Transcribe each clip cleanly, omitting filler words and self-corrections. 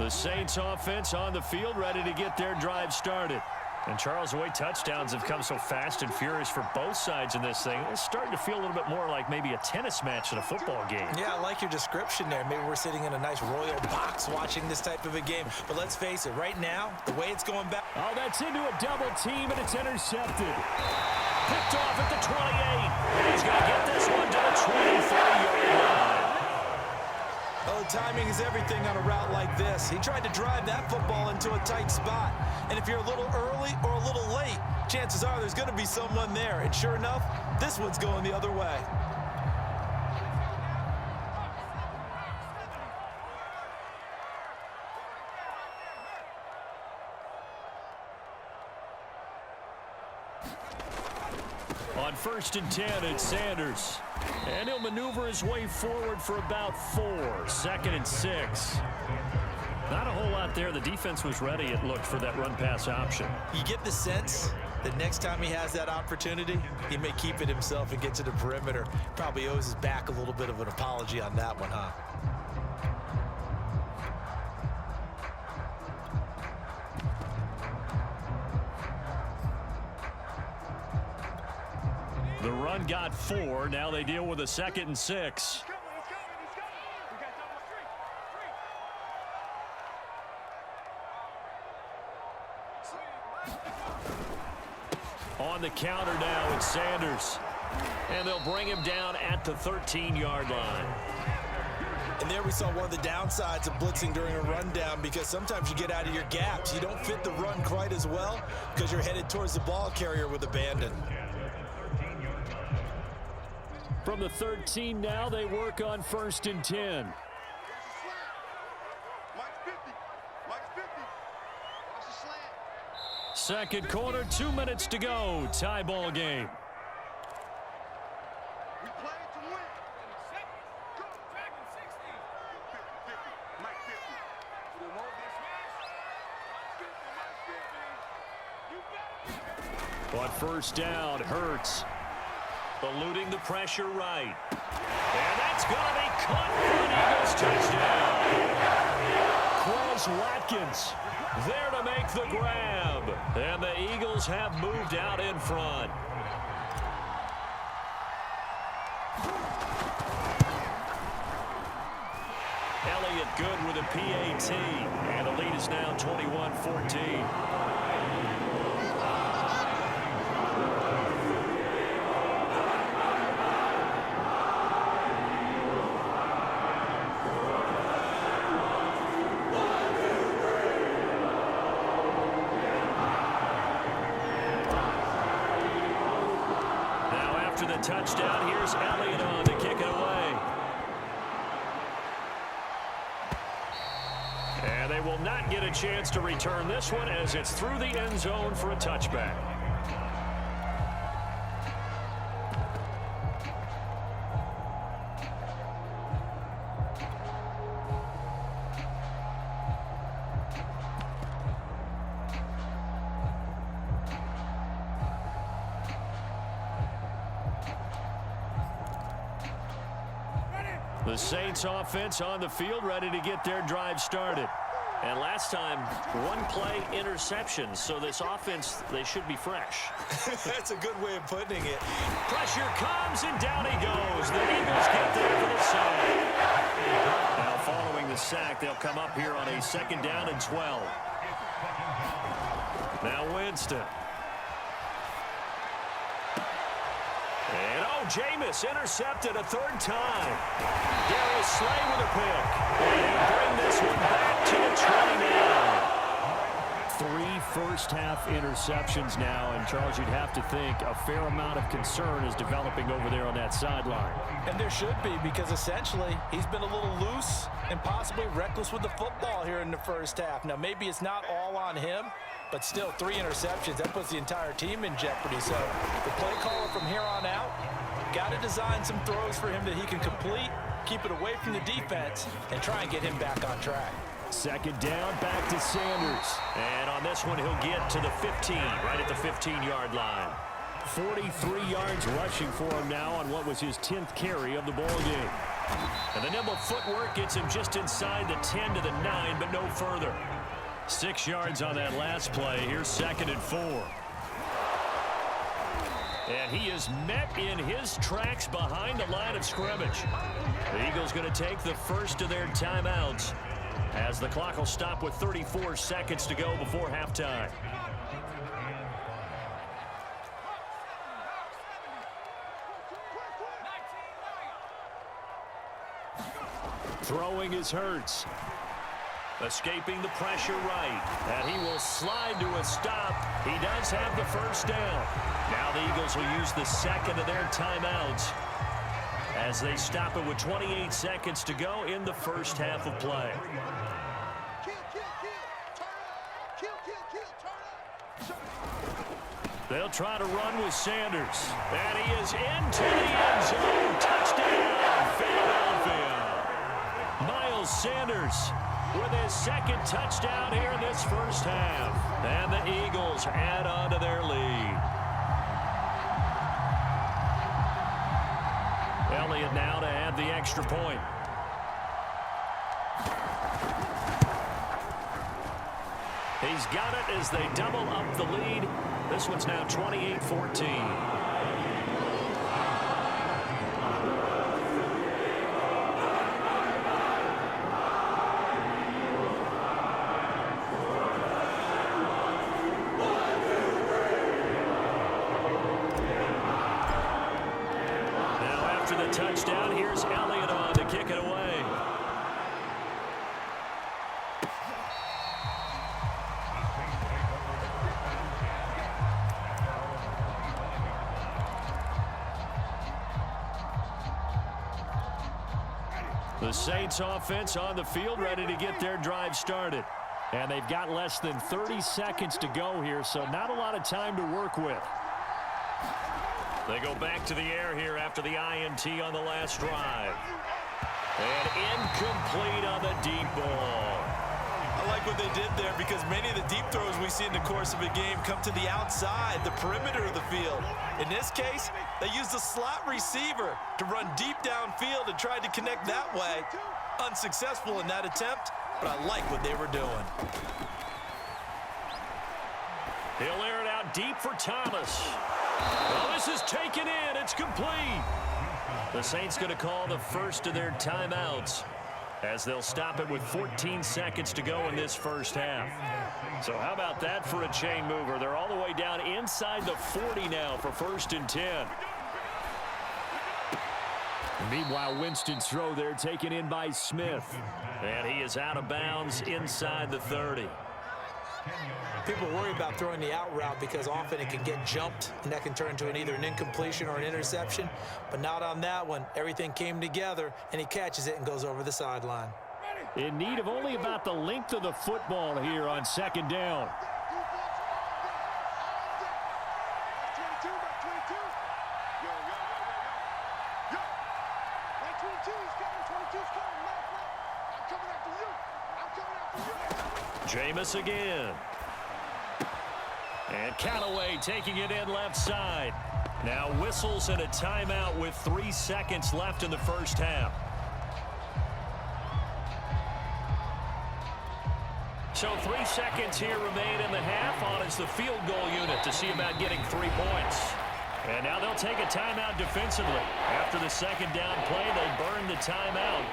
The Saints offense on the field, ready to get their drive started. And Charles, the way touchdowns have come so fast and furious for both sides in this thing, it's starting to feel a little bit more like maybe a tennis match in a football game. Yeah, I like your description there. Maybe we're sitting in a nice royal box watching this type of a game. But let's face it, right now, the way it's going back. Oh, that's into a double team, and it's intercepted. Picked off at the 28. And he's going to get this one to the 23-yard line. Oh, timing is everything on a route like this. He tried to drive that football into a tight spot. And if you're a little early or a little late, chances are there's going to be someone there. And sure enough, this one's going the other way. On 1st and 10, it's Sanders. And he'll maneuver his way forward for about 4. 2nd and 6. Not a whole lot there. The defense was ready, it looked, for that run-pass option. You get the sense that next time he has that opportunity, he may keep it himself and get to the perimeter. Probably owes his back a little bit of an apology on that one, huh? The run got 4. Now they deal with a 2nd and 6. On the counter now, it's Sanders. And they'll bring him down at the 13-yard line. And there we saw one of the downsides of blitzing during a rundown, because sometimes you get out of your gaps. You don't fit the run quite as well because you're headed towards the ball carrier with abandon. From the 13 now, they work on 1st and 10. Second quarter, 2 minutes to go. Tie ball game. On 1st down, Hurts. Eluding the pressure right. And that's going to be caught for an Eagles touchdown. Quez Watkins there to make the grab. And the Eagles have moved out in front. Elliott good with a PAT. And the lead is now 21-14. The touchdown. Here's Elliott on to kick it away. And they will not get a chance to return this one as it's through the end zone for a touchback. The Saints offense on the field, ready to get their drive started. And last time, one play interception. So this offense, they should be fresh. That's a good way of putting it. Pressure comes, and down he goes. The Eagles get there for the sack. Now following the sack, they'll come up here on a 2nd down and 12. Now Winston. And Jameis intercepted a 3rd time. Darius Slay with a pick. And bring this one back to the 29. 3 first-half interceptions now, and Charles, you'd have to think a fair amount of concern is developing over there on that sideline. And there should be, because essentially he's been a little loose and possibly reckless with the football here in the first half. Now, maybe it's not all on him, but still 3 interceptions. That puts the entire team in jeopardy. So the play caller from here on out got to design some throws for him that he can complete, keep it away from the defense, and try and get him back on track. 2nd down, back to Sanders. And on this one, he'll get to the 15, right at the 15-yard line. 43 yards rushing for him now on what was his 10th carry of the ball game. And the nimble footwork gets him just inside the 10 to the 9, but no further. 6 yards on that last play. Here's 2nd and 4. And he is met in his tracks behind the line of scrimmage. The Eagles going to take the first of their timeouts as the clock will stop with 34 seconds to go before halftime. Throwing is Hurts. Escaping the pressure right. And he will slide to a stop. He does have the first down. Now the Eagles will use the second of their timeouts as they stop it with 28 seconds to go in the first half of play. They'll try to run with Sanders. And he is into the end zone. Touchdown, Philadelphia. Miles Sanders with his second touchdown here in this first half. And the Eagles add on to their lead. Elliott now to add the extra point. He's got it as they double up the lead. This one's now 28-14. Touchdown. Here's Elliott on to kick it away. The Saints offense on the field ready to get their drive started. And they've got less than 30 seconds to go here, so not a lot of time to work with. They go back to the air here after the INT on the last drive. And incomplete on the deep ball. I like what they did there because many of the deep throws we see in the course of a game come to the outside, the perimeter of the field. In this case, they used the slot receiver to run deep downfield and tried to connect that way. Unsuccessful in that attempt, but I like what they were doing. He'll air it out deep for Thomas. Well, this is taken in. It's complete. The Saints going to call the first of their timeouts as they'll stop it with 14 seconds to go in this first half. So how about that for a chain mover? They're all the way down inside the 40 now for 1st and 10. Meanwhile, Winston's throw there taken in by Smith. And he is out of bounds inside the 30. People worry about throwing the out route because often it can get jumped, and that can turn into either an incompletion or an interception. But not on that one. Everything came together, and he catches it and goes over the sideline. In need of only about the length of the football here on 2nd down. Jameis again. And Callaway taking it in left side. Now whistles and a timeout with 3 seconds left in the first half. So 3 seconds here remain in the half on as the field goal unit to see about getting 3 points. And now they'll take a timeout defensively. After the 2nd down play, they burn the timeout,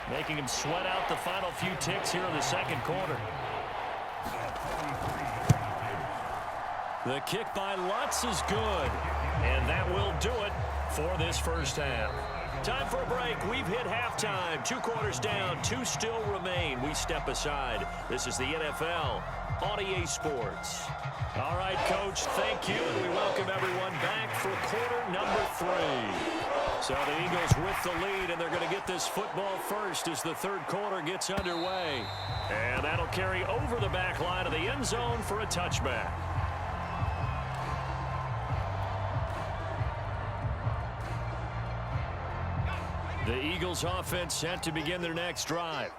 making them sweat out the final few ticks here in the 2nd quarter. The kick by Lutz is good, and that will do it for this first half. Time for a break. We've hit halftime. 2 quarters down, 2 still remain. We step aside. This is the NFL on EA Sports. All right, Coach, thank you, and we welcome everyone back for quarter number 3. So the Eagles with the lead, and they're going to get this football first as the 3rd quarter gets underway. And that'll carry over the back line of the end zone for a touchback. The Eagles offense set to begin their next drive.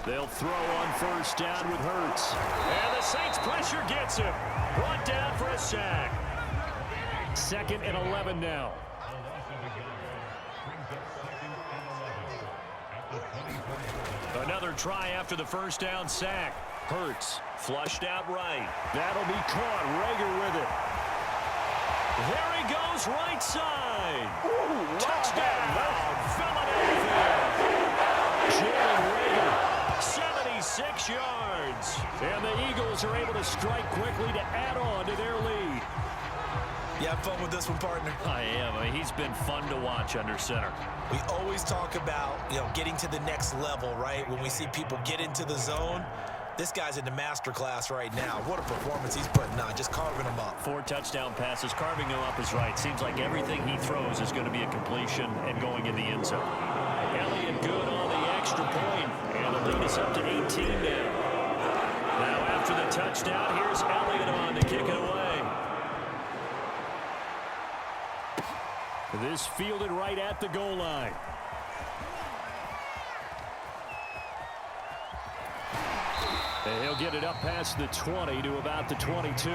They'll throw on 1st down with Hurts. And the Saints pressure gets him. Brought down for a sack. 2nd and 11 now. Another try after the first down sack. Hurts, flushed out right. That'll be caught. Rager with it. There he goes, right side. Ooh, touchdown, Philadelphia. Jalen Rager, 76 yards. And the Eagles are able to strike quickly to add on to their lead. You have fun with this one, partner? I am. I mean, he's been fun to watch under center. We always talk about, getting to the next level, right? When we see people get into the zone, this guy's in the master class right now. What a performance he's putting on, just carving them up. 4 touchdown passes, carving them up is right. Seems like everything he throws is going to be a completion and going in the end zone. Elliott good on the extra point, and the lead is up to 18 now. Now after the touchdown, here's Elliott on to kick it away. This fielded right at the goal line. And he'll get it up past the 20 to about the 22.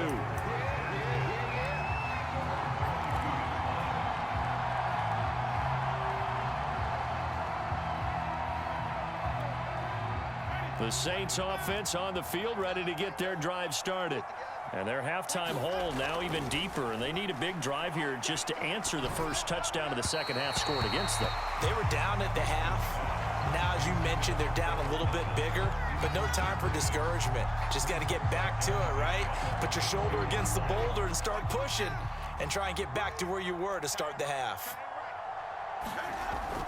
The Saints offense on the field, ready to get their drive started. And their halftime hole now even deeper, and they need a big drive here just to answer the first touchdown of the second half scored against them. They were down at the half. Now, as you mentioned, they're down a little bit bigger, but no time for discouragement. Just got to get back to it, right? Put your shoulder against the boulder and start pushing and try and get back to where you were to start the half.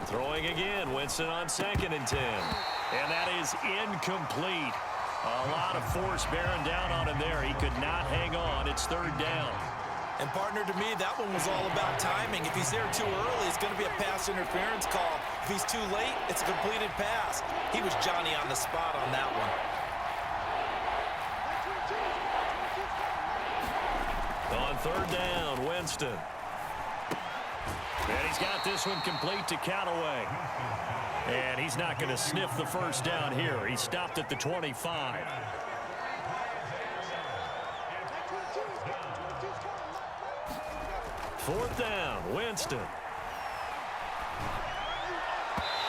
Throwing again, Winston on 2nd and 10. And that is incomplete. A lot of force bearing down on him there. He could not hang on. It's 3rd down. And, partner, to me, that one was all about timing. If he's there too early, it's going to be a pass interference call. If he's too late, it's a completed pass. He was Johnny on the spot on that one. On 3rd down, Winston. And he's got this one complete to Callaway. And he's not going to sniff the first down here. He stopped at the 25. Fourth down, Winston.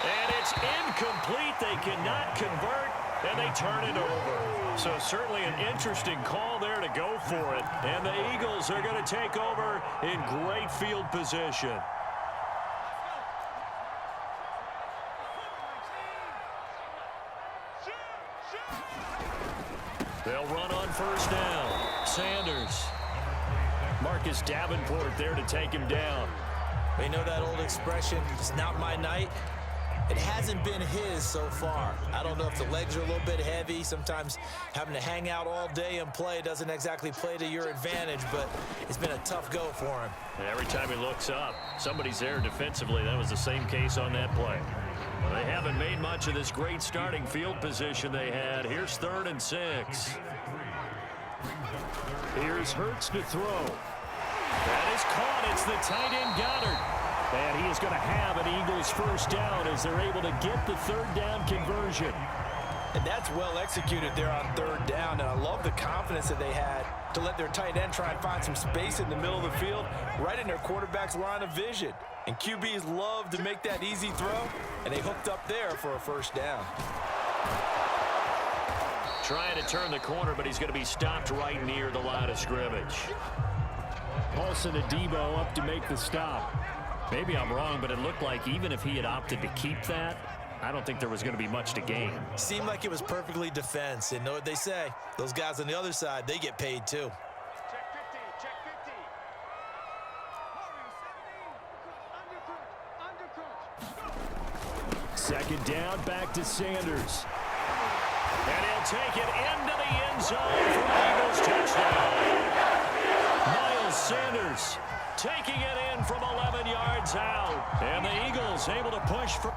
And it's incomplete. They cannot convert, and they turn it over. So certainly an interesting call there to go for it. And the Eagles are going to take over in great field position. They'll run on first down. Sanders. Marcus Davenport there to take him down. You know that old expression, it's not my night? It hasn't been his so far. I don't know if the legs are a little bit heavy. Sometimes having to hang out all day and play doesn't exactly play to your advantage, but it's been a tough go for him. And every time he looks up, somebody's there defensively. That was the same case on that play. They haven't made much of this great starting field position they had. Here's 3rd and 6. Here's Hurts to throw. That is caught. It's the tight end Goddard. And he is going to have an Eagles first down as they're able to get the 3rd down conversion. And that's well executed there on 3rd down. And I love the confidence that they had to let their tight end try and find some space in the middle of the field, right in their quarterback's line of vision. And QBs love to make that easy throw, and they hooked up there for a first down. Trying to turn the corner, but he's going to be stopped right near the line of scrimmage. Paulson Adebo up to make the stop. Maybe I'm wrong, but it looked like even if he had opted to keep that, I don't think there was going to be much to gain. Seemed like it was perfectly defense. And know what they say? Those guys on the other side, they get paid too. Check 50. 2nd down, back to Sanders. And he'll take it into the end zone for an Eagles touchdown. Miles Sanders taking it in from 11 yards out. And the Eagles able to push for...